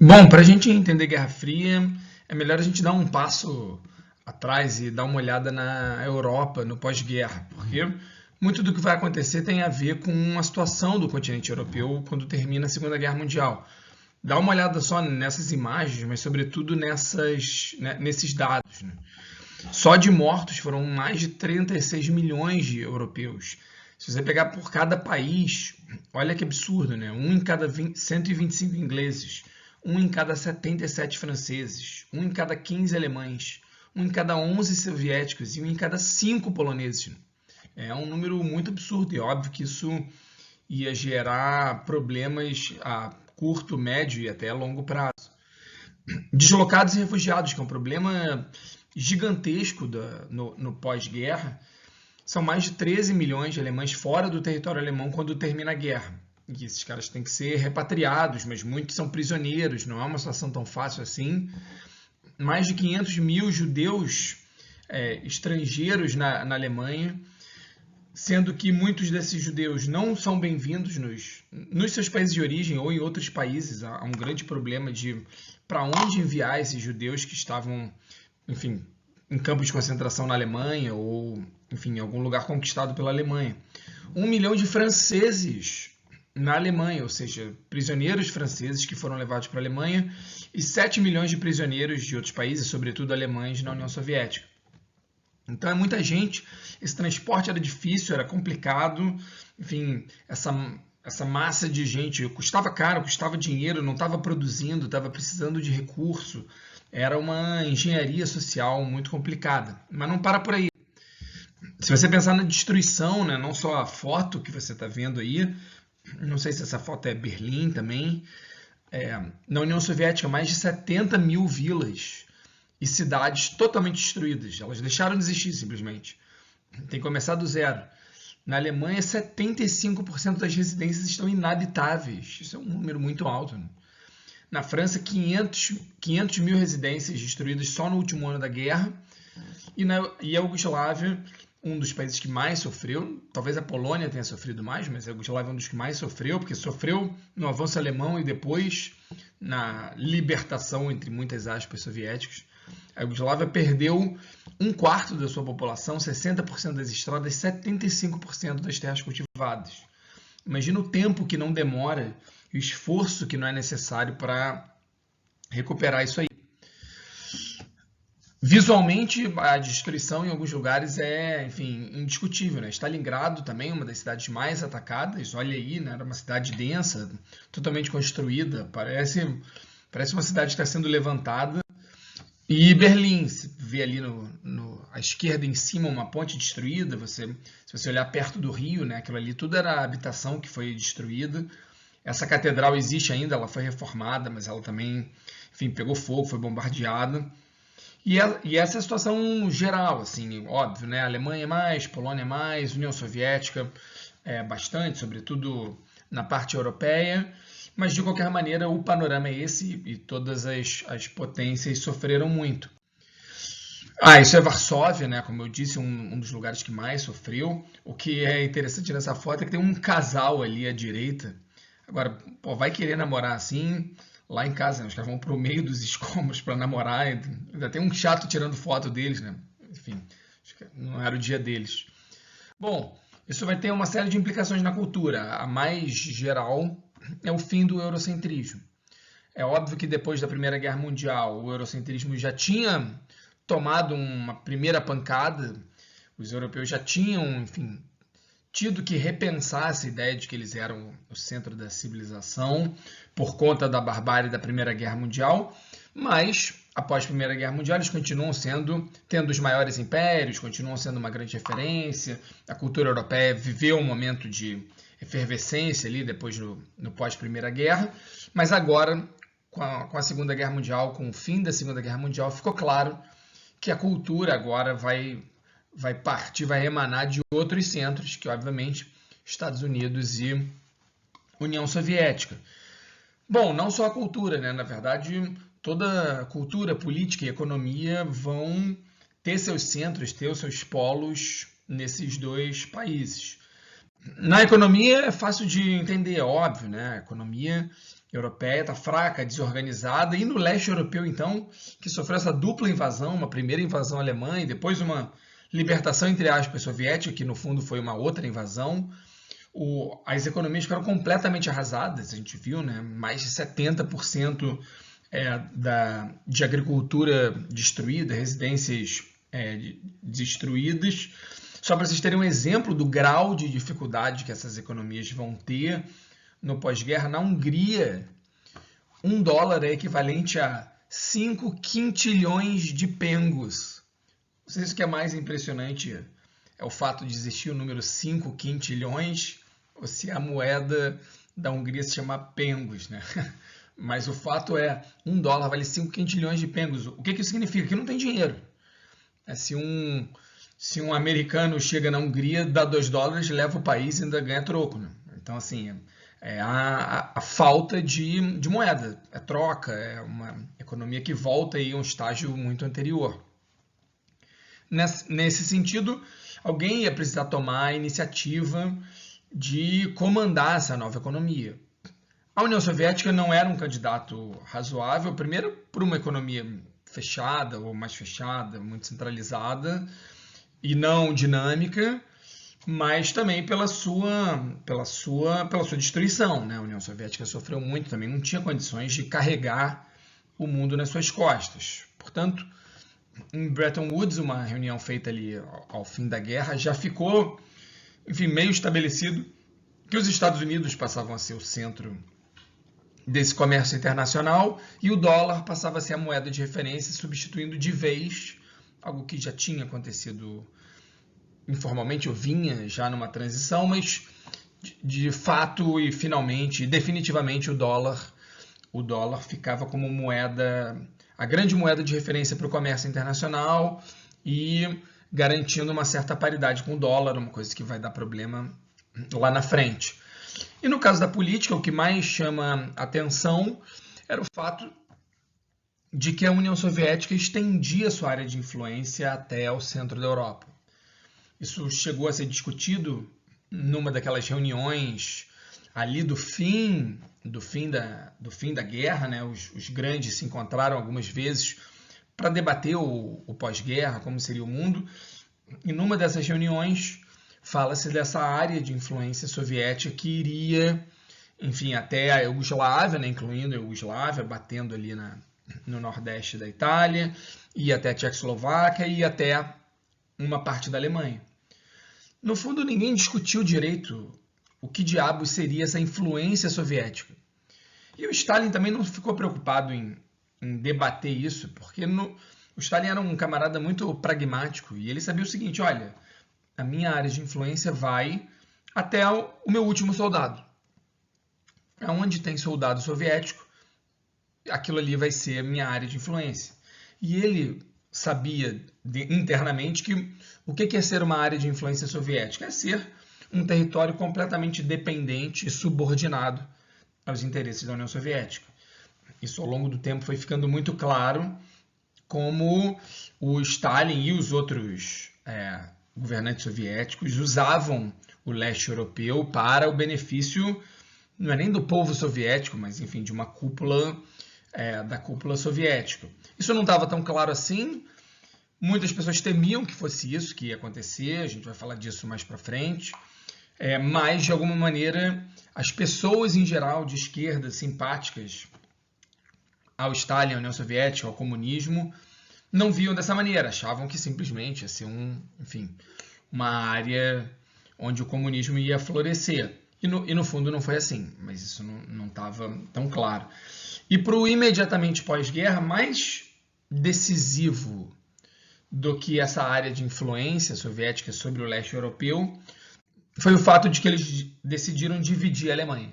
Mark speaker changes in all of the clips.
Speaker 1: Bom, para a gente entender Guerra Fria, é melhor a gente dar um passo atrás e dar uma olhada na Europa, no pós-guerra, porque muito do que vai acontecer tem a ver com a situação do continente europeu quando termina a Segunda Guerra Mundial. Dá uma olhada só nessas imagens, mas sobretudo nesses dados, né? Só de mortos foram mais de 36 milhões de europeus. Se você pegar por cada país, olha que absurdo, né? Um em cada 125 ingleses, um em cada 77 franceses, um em cada 15 alemães, um em cada 11 soviéticos e um em cada 5 poloneses. É um número muito absurdo e óbvio que isso ia gerar problemas a curto, médio e até longo prazo. Deslocados e refugiados, que é um problema gigantesco no pós-guerra, são mais de 13 milhões de alemães fora do território alemão quando termina a guerra. E esses caras têm que ser repatriados, mas muitos são prisioneiros, não é uma situação tão fácil assim. Mais de 500 mil judeus estrangeiros na Alemanha, sendo que muitos desses judeus não são bem-vindos nos seus países de origem ou em outros países. Há um grande problema de para onde enviar esses judeus que estavam, enfim, em campos de concentração na Alemanha ou, enfim, em algum lugar conquistado pela Alemanha. 1 milhão de franceses na Alemanha, ou seja, prisioneiros franceses que foram levados para a Alemanha, e 7 milhões de prisioneiros de outros países, sobretudo alemães, na União Soviética. Então é muita gente, esse transporte era difícil, era complicado, enfim, essa massa de gente custava caro, custava dinheiro, não estava produzindo, estava precisando de recurso, era uma engenharia social muito complicada, mas não para por aí. Se você pensar na destruição, né, não só a foto que você está vendo aí, não sei se essa foto é Berlim também, na União Soviética mais de 70 mil vilas e cidades totalmente destruídas. Elas deixaram de existir simplesmente. Tem que começar do zero. Na Alemanha, 75% das residências estão inabitáveis. Isso é um número muito alto, né? Na França, 500 mil residências destruídas só no último ano da guerra. E a Iugoslávia, um dos países que mais sofreu, talvez a Polônia tenha sofrido mais, mas a Iugoslávia é um dos que mais sofreu, porque sofreu no avanço alemão e depois na libertação, entre muitas aspas, soviéticos. A Iugoslávia perdeu 1/4 da sua população, 60% das estradas, 75% das terras cultivadas. Imagina o tempo que não demora e o esforço que não é necessário para recuperar isso aí. Visualmente, a destruição em alguns lugares é, enfim, indiscutível, né? Stalingrado também, uma das cidades mais atacadas, olha aí, né? Era uma cidade densa, totalmente construída, parece uma cidade que está sendo levantada. E Berlim, você vê ali à esquerda em cima uma ponte destruída, se você olhar perto do rio, né, aquilo ali tudo era habitação que foi destruída. Essa catedral existe ainda, ela foi reformada, mas ela também, enfim, pegou fogo, foi bombardeada. E essa é a situação geral, assim, óbvio, né, Alemanha mais, Polônia mais, União Soviética bastante, sobretudo na parte europeia. Mas, de qualquer maneira, o panorama é esse e todas as potências sofreram muito. Isso é Varsóvia, né? Como eu disse, um dos lugares que mais sofreu. O que é interessante nessa foto é que tem um casal ali à direita. Agora, pô, vai querer namorar assim lá em casa, né? Os caras vão pro meio dos escombros para namorar. Ainda tem um chato tirando foto deles, né? Enfim, acho que não era o dia deles. Bom, isso vai ter uma série de implicações na cultura. A mais geral é o fim do eurocentrismo. É óbvio que depois da Primeira Guerra Mundial, o eurocentrismo já tinha tomado uma primeira pancada, os europeus já tinham, enfim, tido que repensar essa ideia de que eles eram o centro da civilização por conta da barbárie da Primeira Guerra Mundial, mas após a Primeira Guerra Mundial eles continuam tendo os maiores impérios, continuam sendo uma grande referência, a cultura europeia viveu um momento de efervescência ali depois no pós-Primeira Guerra, mas agora, com a Segunda Guerra Mundial, com o fim da Segunda Guerra Mundial, ficou claro que a cultura agora vai partir, vai emanar de outros centros, que obviamente Estados Unidos e União Soviética. Bom, não só a cultura, né? Na verdade, toda a cultura, política e economia vão ter seus centros, ter os seus polos nesses dois países. Na economia é fácil de entender, é óbvio, né? A economia europeia está fraca, desorganizada, e no leste europeu, então, que sofreu essa dupla invasão, uma primeira invasão alemã e depois uma libertação, entre aspas, soviética, que no fundo foi uma outra invasão, as economias ficaram completamente arrasadas, a gente viu, né? Mais de 70% de agricultura destruída, residências destruídas. Só para vocês terem um exemplo do grau de dificuldade que essas economias vão ter no pós-guerra, na Hungria, $1 é equivalente a 5 quintilhões de pengos. Não sei se o que é mais impressionante é o fato de existir o número 5 quintilhões, ou se a moeda da Hungria se chama pengos, né? Mas o fato é, $1 vale 5 quintilhões de pengos. O que isso significa? Que não tem dinheiro. Se um americano chega na Hungria, dá $2, leva o país e ainda ganha troco, né? Então, assim, a falta de moeda, é troca, é uma economia que volta a um estágio muito anterior. Nesse sentido, alguém ia precisar tomar a iniciativa de comandar essa nova economia. A União Soviética não era um candidato razoável, primeiro por uma economia fechada ou mais fechada, muito centralizada e não dinâmica, mas também pela sua destruição, né? A União Soviética sofreu muito, também não tinha condições de carregar o mundo nas suas costas. Portanto, em Bretton Woods, uma reunião feita ali ao fim da guerra, já ficou, enfim, meio estabelecido que os Estados Unidos passavam a ser o centro desse comércio internacional e o dólar passava a ser a moeda de referência, substituindo de vez algo que já tinha acontecido informalmente, ou vinha já numa transição, mas de fato e finalmente, definitivamente, o dólar ficava como moeda, a grande moeda de referência para o comércio internacional e garantindo uma certa paridade com o dólar, uma coisa que vai dar problema lá na frente. E no caso da política, o que mais chama atenção era o fato de que a União Soviética estendia sua área de influência até o centro da Europa. Isso chegou a ser discutido numa daquelas reuniões ali do fim da guerra, né? Os grandes se encontraram algumas vezes para debater o pós-guerra, como seria o mundo. E numa dessas reuniões fala-se dessa área de influência soviética que iria, enfim, até a Iugoslávia, né? Incluindo a Iugoslávia, batendo ali no nordeste da Itália, e até a Tchecoslováquia e até uma parte da Alemanha. No fundo, ninguém discutiu direito o que diabos seria essa influência soviética. E o Stalin também não ficou preocupado em debater isso, porque o Stalin era um camarada muito pragmático e ele sabia o seguinte: olha, a minha área de influência vai até o meu último soldado. Onde tem soldado soviético, aquilo ali vai ser a minha área de influência. E ele sabia internamente que o que é ser uma área de influência soviética? É ser um território completamente dependente e subordinado aos interesses da União Soviética. Isso, ao longo do tempo, foi ficando muito claro como o Stalin e os outros governantes soviéticos usavam o leste europeu para o benefício, não é nem do povo soviético, mas, enfim, de uma cúpula, da cúpula soviética. Isso não estava tão claro assim. Muitas pessoas temiam que fosse isso que ia acontecer, a gente vai falar disso mais para frente, mas, de alguma maneira, as pessoas em geral de esquerda, simpáticas ao Stalin, à União Soviética, ao comunismo, não viam dessa maneira, achavam que simplesmente ia ser uma área onde o comunismo ia florescer. E no fundo não foi assim, mas isso não estava tão claro. E para o imediatamente pós-guerra, mais decisivo do que essa área de influência soviética sobre o leste europeu foi o fato de que eles decidiram dividir a Alemanha.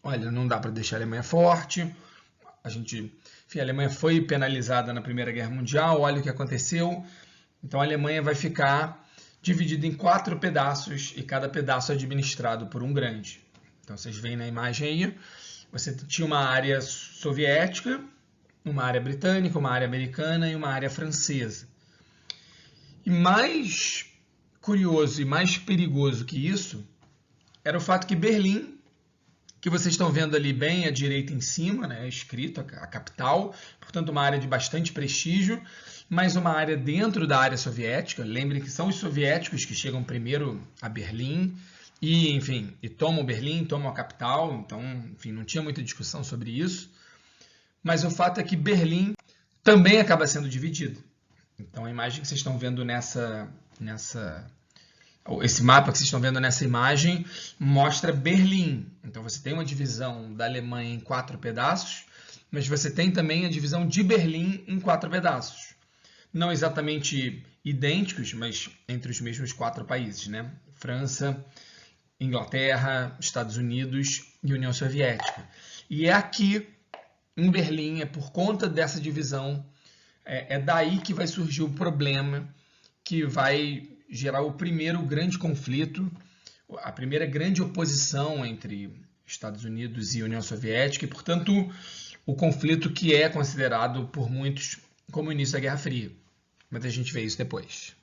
Speaker 1: Olha, não dá para deixar a Alemanha forte, a Alemanha foi penalizada na Primeira Guerra Mundial, olha o que aconteceu. Então a Alemanha vai ficar dividida em 4 pedaços e cada pedaço é administrado por um grande. Então vocês veem na imagem aí, você tinha uma área soviética, uma área britânica, uma área americana e uma área francesa. E mais curioso e mais perigoso que isso era o fato que Berlim que vocês estão vendo ali bem à direita em cima, né, escrito a capital, portanto uma área de bastante prestígio, mas uma área dentro da área soviética. Lembrem que são os soviéticos que chegam primeiro a Berlim e, enfim, e tomam Berlim, tomam a capital, então, enfim, não tinha muita discussão sobre isso. Mas o fato é que Berlim também acaba sendo dividido. Então a imagem que vocês estão vendo esse mapa que vocês estão vendo nessa imagem mostra Berlim. Então você tem uma divisão da Alemanha em 4 pedaços, mas você tem também a divisão de Berlim em 4 pedaços. Não exatamente idênticos, mas entre os mesmos 4 países, né? França, Inglaterra, Estados Unidos e União Soviética. E é aqui, em Berlim, é por conta dessa divisão, é daí que vai surgir o problema que vai gerar o primeiro grande conflito, a primeira grande oposição entre Estados Unidos e União Soviética, e, portanto, o conflito que é considerado por muitos como o início da Guerra Fria. Mas a gente vê isso depois.